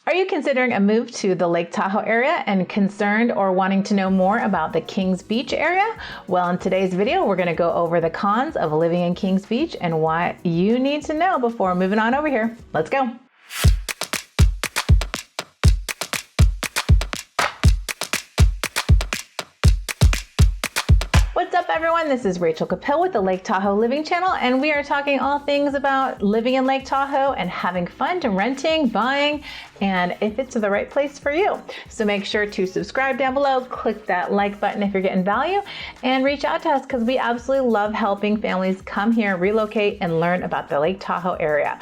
Are you considering a move to the Lake Tahoe area and concerned or wanting to know more about the Kings Beach area? Well, in today's video, we're going to go over the cons of living in Kings Beach and what you need to know before moving on over here. Let's go. What's up, everyone? This is Rachel Capel with the Lake Tahoe Living Channel, and we are talking all things about living in Lake Tahoe and having fun to renting, buying, and if it's the right place for you. So make sure to subscribe down below, click that like button if you're getting value, and reach out to us because we absolutely love helping families come here, relocate, and learn about the Lake Tahoe area.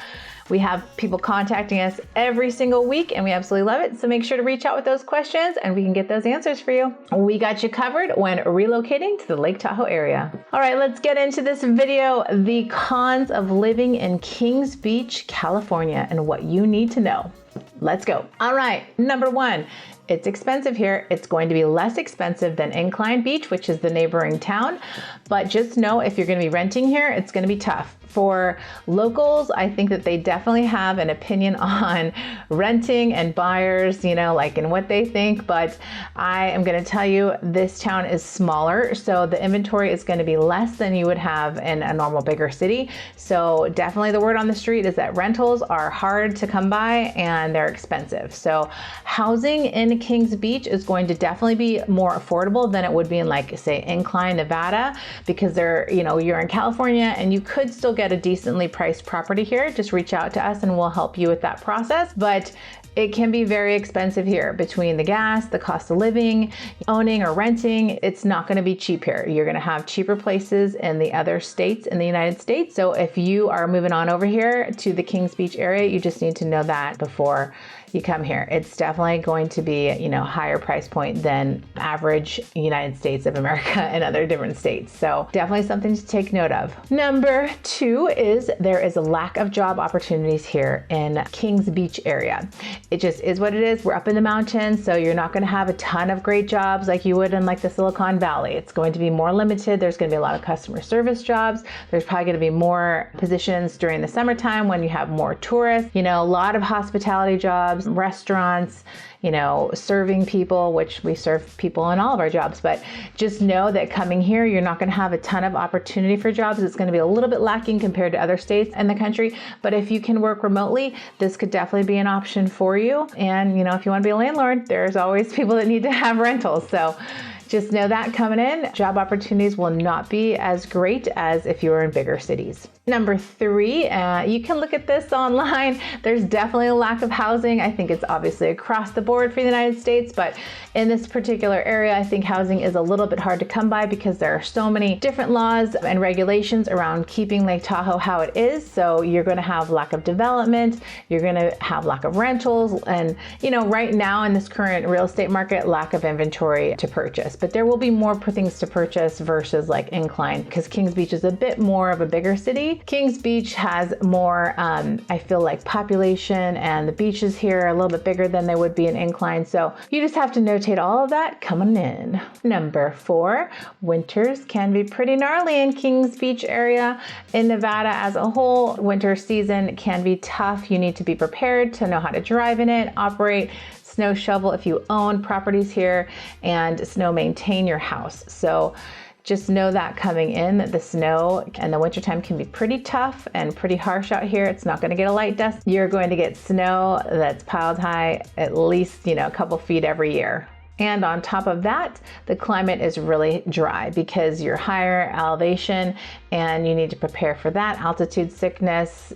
We have people contacting us every single week and we absolutely love it. So make sure to reach out with those questions and we can get those answers for you. We got you covered when relocating to the Lake Tahoe area. All right, let's get into this video. The cons of living in Kings Beach, California, and what you need to know. Let's go. All right, number one, it's expensive here. It's going to be less expensive than Incline Beach, which is the neighboring town. But just know if you're going to be renting here, it's going to be tough. For locals, I think that they definitely have an opinion on renting and buyers, like in what they think. But I am going to tell you, this town is smaller, so the inventory is going to be less than you would have in a normal bigger city. So definitely the word on the street is that rentals are hard to come by and they're expensive. So housing in Kings Beach is going to definitely be more affordable than it would be in, like, say, Incline, Nevada, because you're in California and you could still get a decently priced property here. Just reach out to us and we'll help you with that process. But it can be very expensive here between the gas, the cost of living, owning or renting. It's not going to be cheap here. You're going to have cheaper places in the other states in the United States. So if you are moving on over here to the Kings Beach area, you just need to know that before you come here. It's definitely going to be, higher price point than average United States of America and other different states. So definitely something to take note of. Number two is there is a lack of job opportunities here in Kings Beach area. It just is what it is. We're up in the mountains, so you're not going to have a ton of great jobs like you would in like the Silicon Valley. It's going to be more limited. There's going to be a lot of customer service jobs. There's probably going to be more positions during the summertime when you have more tourists, a lot of hospitality jobs, restaurants, serving people, which we serve people in all of our jobs. But just know that coming here, you're not going to have a ton of opportunity for jobs. It's going to be a little bit lacking compared to other states in the country. But if you can work remotely, this could definitely be an option for you. And, if you want to be a landlord, there's always people that need to have rentals. So just know that coming in, job opportunities will not be as great as if you were in bigger cities. Number three, you can look at this online. There's definitely a lack of housing. I think it's obviously across the board for the United States, but in this particular area, I think housing is a little bit hard to come by because there are so many different laws and regulations around keeping Lake Tahoe how it is. So you're going to have lack of development, you're going to have lack of rentals, and right now in this current real estate market, lack of inventory to purchase. But there will be more things to purchase versus like Incline, because Kings Beach is a bit more of a bigger city. Kings Beach has more, I feel like, population, and the beaches here are a little bit bigger than they would be in Incline. So you just have to notate all of that coming in. Number four, winters can be pretty gnarly in Kings Beach area. In Nevada as a whole, winter season can be tough. You need to be prepared to know how to drive in it, operate, snow shovel if you own properties here, and snow maintain your house. So just know that coming in, that the snow and the wintertime can be pretty tough and pretty harsh out here. It's not going to get a light dust. You're going to get snow that's piled high at least, a couple feet every year. And on top of that, the climate is really dry because you're higher elevation and you need to prepare for that. Altitude sickness,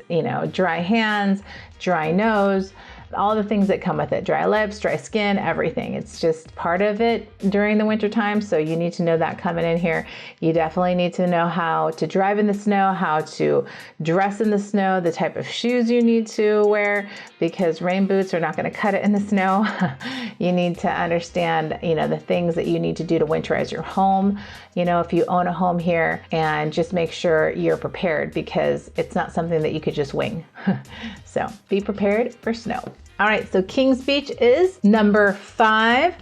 dry hands, dry nose, all the things that come with it, dry lips, dry skin, everything. It's just part of it during the winter time. So you need to know that coming in here. You definitely need to know how to drive in the snow, how to dress in the snow, the type of shoes you need to wear, because rain boots are not going to cut it in the snow. You need to understand, the things that you need to do to winterize your home, if you own a home here, and just make sure you're prepared because it's not something that you could just wing. So be prepared for snow. All right, so Kings Beach is number five.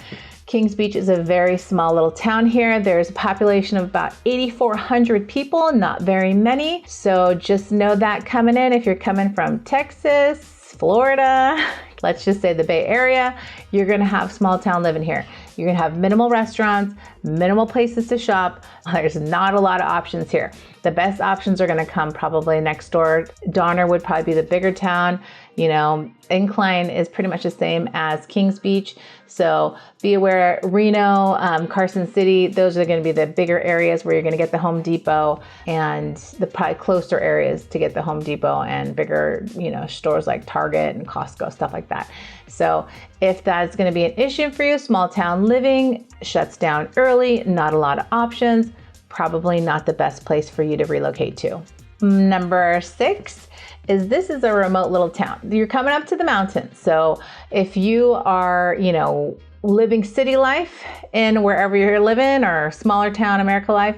Kings Beach is a very small little town here. There's a population of about 8,400 people, not very many. So just know that coming in, if you're coming from Texas, Florida, let's just say the Bay Area, you're gonna have small town living here. You're gonna have minimal restaurants, minimal places to shop. There's not a lot of options here. The best options are gonna come probably next door. Donner would probably be the bigger town. You know, Incline is pretty much the same as Kings Beach. So be aware, Reno, Carson City, those are gonna be the bigger areas where you're gonna get the Home Depot, and the probably closer areas to get the Home Depot and bigger, you know, stores like Target and Costco, stuff like that. So if that's gonna be an issue for you, small town living shuts down early, not a lot of options, probably not the best place for you to relocate to. Number 6 is this is a remote little town. You're coming up to the mountains. So if you are, you know, living city life in wherever you're living or smaller town America life,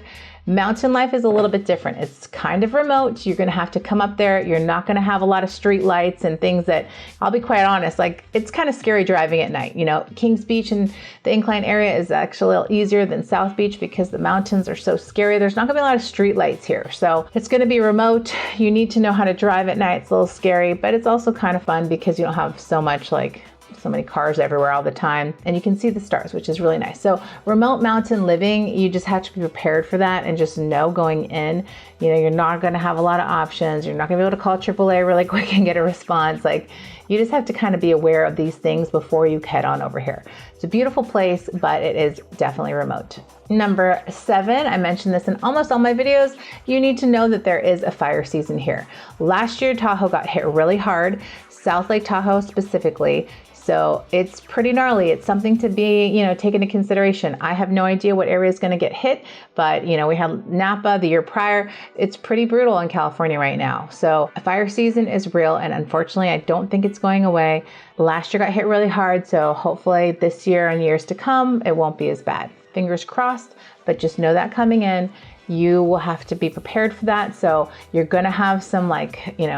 mountain life is a little bit different. It's kind of remote. You're going to have to come up there. You're not going to have a lot of street lights and things that, I'll be quite honest, like it's kind of scary driving at night. You know, Kings Beach and the Incline area is actually a little easier than South Beach because the mountains are so scary. There's not going to be a lot of street lights here. So it's going to be remote. You need to know how to drive at night. It's a little scary, but it's also kind of fun because you don't have so many cars everywhere all the time, and you can see the stars, which is really nice. So remote mountain living, you just have to be prepared for that and just know going in, you know, you're not going to have a lot of options. You're not going to be able to call AAA really quick and get a response. Like, you just have to kind of be aware of these things before you head on over here. It's a beautiful place, but it is definitely remote. Number 7, I mentioned this in almost all my videos, you need to know that there is a fire season here. Last year, Tahoe got hit really hard, South Lake Tahoe specifically. So it's pretty gnarly. It's something to be, you know, taken into consideration. I have no idea what area is going to get hit, but you know, we had Napa the year prior. It's pretty brutal in California right now. So a fire season is real, and unfortunately, I don't think it's going away. Last year got hit really hard, so hopefully this year and years to come, it won't be as bad. Fingers crossed, but just know that coming in, you will have to be prepared for that. So you're gonna have some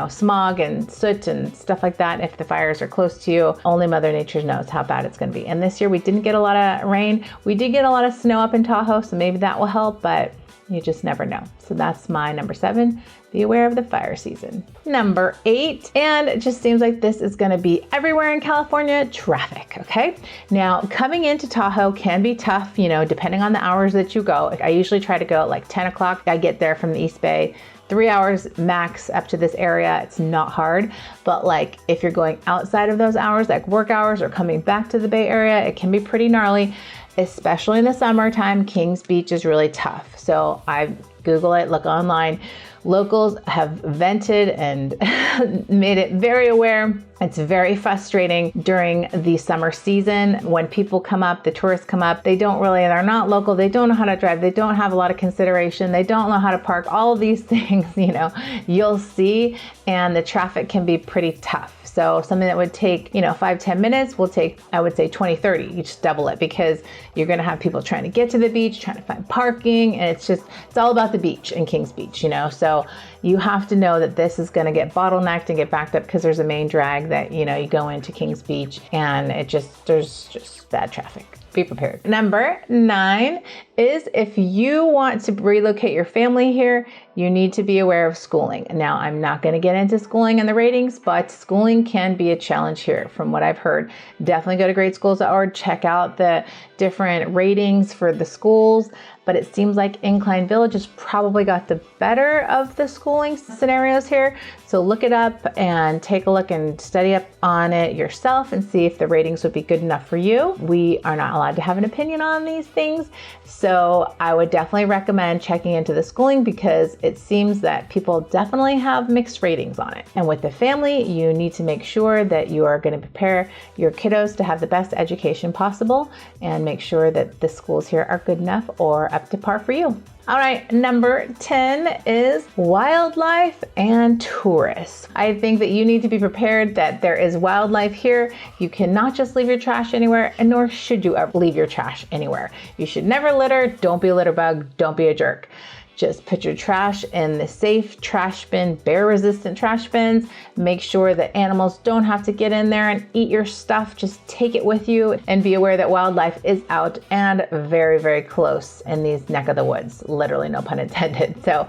smog and soot and stuff like that if the fires are close to you. Only Mother Nature knows how bad it's gonna be. And this year we didn't get a lot of rain. We did get a lot of snow up in Tahoe, so maybe that will help, but you just never know. So that's my number 7. Be aware of the fire season. Number 8, and it just seems like this is gonna be everywhere in California, traffic, okay? Now, coming into Tahoe can be tough, you know, depending on the hours that you go. I usually try to go at like 10 o'clock. I get there from the East Bay. 3 hours max up to this area. It's not hard, but like if you're going outside of those hours, like work hours or coming back to the Bay Area, it can be pretty gnarly, especially in the summertime. Kings Beach is really tough. So I Google it, look online. Locals have vented and made it very aware. It's very frustrating during the summer season when people come up, the tourists come up, they're not local, they don't know how to drive, they don't have a lot of consideration, they don't know how to park, all of these things, you know, you'll see, and the traffic can be pretty tough. So something that would take, 5-10 minutes will take, I would say 20-30, you just double it, because you're gonna have people trying to get to the beach, trying to find parking, and it's all about the beach in Kings Beach, So you have to know that this is gonna get bottlenecked and get backed up because there's a main drag that, you go into Kings Beach, and there's just bad traffic. Be prepared. Number 9 is if you want to relocate your family here, you need to be aware of schooling. Now, I'm not going to get into schooling and the ratings, but schooling can be a challenge here from what I've heard. Definitely go to greatschools.org, check out the different ratings for the schools, but it seems like Incline Village has probably got the better of the schooling scenarios here. So look it up and take a look and study up on it yourself and see if the ratings would be good enough for you. We are not allowed to have an opinion on these things, so I would definitely recommend checking into the schooling because it seems that people definitely have mixed ratings on it. And with the family, you need to make sure that you are going to prepare your kiddos to have the best education possible and make sure that the schools here are good enough or up to par for you. All right, number 10 is wildlife and tourists. I think that you need to be prepared that there is wildlife here. You cannot just leave your trash anywhere, and nor should you ever leave your trash anywhere. You should never litter. Don't be a litter bug. Don't be a jerk. Just put your trash in the safe trash bin, bear resistant trash bins. Make sure that animals don't have to get in there and eat your stuff. Just take it with you, and be aware that wildlife is out and very, very close in these neck of the woods. Literally, no pun intended. So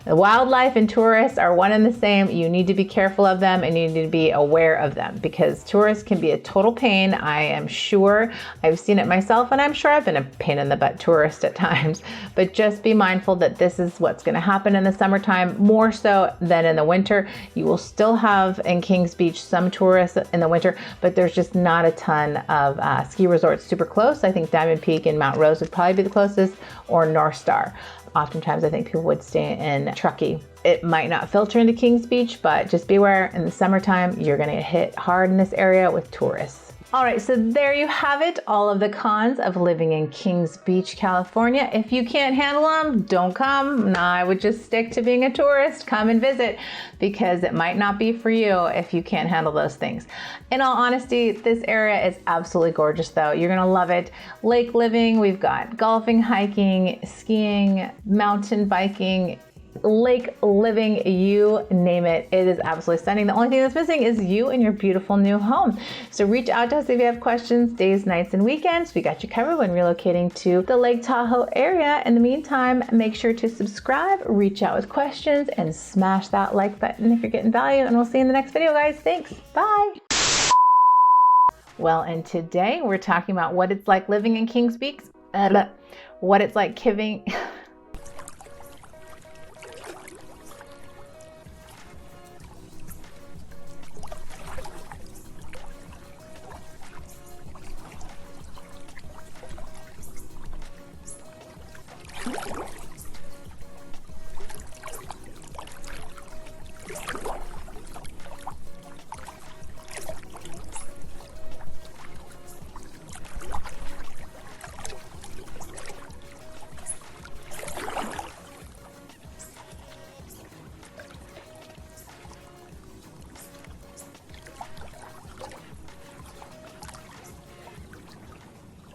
the wildlife and tourists are one and the same. You need to be careful of them, and you need to be aware of them, because tourists can be a total pain. I am sure I've seen it myself, and I'm sure I've been a pain in the butt tourist at times. But just be mindful that this is what's going to happen in the summertime, more so than in the winter. You will still have in Kings Beach some tourists in the winter, but there's just not a ton of ski resorts super close. I think Diamond Peak and Mount Rose would probably be the closest, or North Star. Oftentimes I think people would stay in Truckee. It might not filter into Kings Beach, but just be aware in the summertime, you're going to get hit hard in this area with tourists. All right, so there you have it, all of the cons of living in Kings Beach, California. If you can't handle them, don't come. Nah, I would just stick to being a tourist. Come and visit, because it might not be for you if you can't handle those things. In all honesty, this area is absolutely gorgeous though. You're gonna love it. Lake living, we've got golfing, hiking, skiing, mountain biking, lake living, you name it. It is absolutely stunning. The only thing that's missing is you and your beautiful new home. So reach out to us if you have questions, days, nights, and weekends. We got you covered when relocating to the Lake Tahoe area. In the meantime, make sure to subscribe, reach out with questions, and smash that like button if you're getting value. And we'll see you in the next video, guys. Thanks. Bye. Well, and today we're talking about what it's like living in Kings Beach. What it's like giving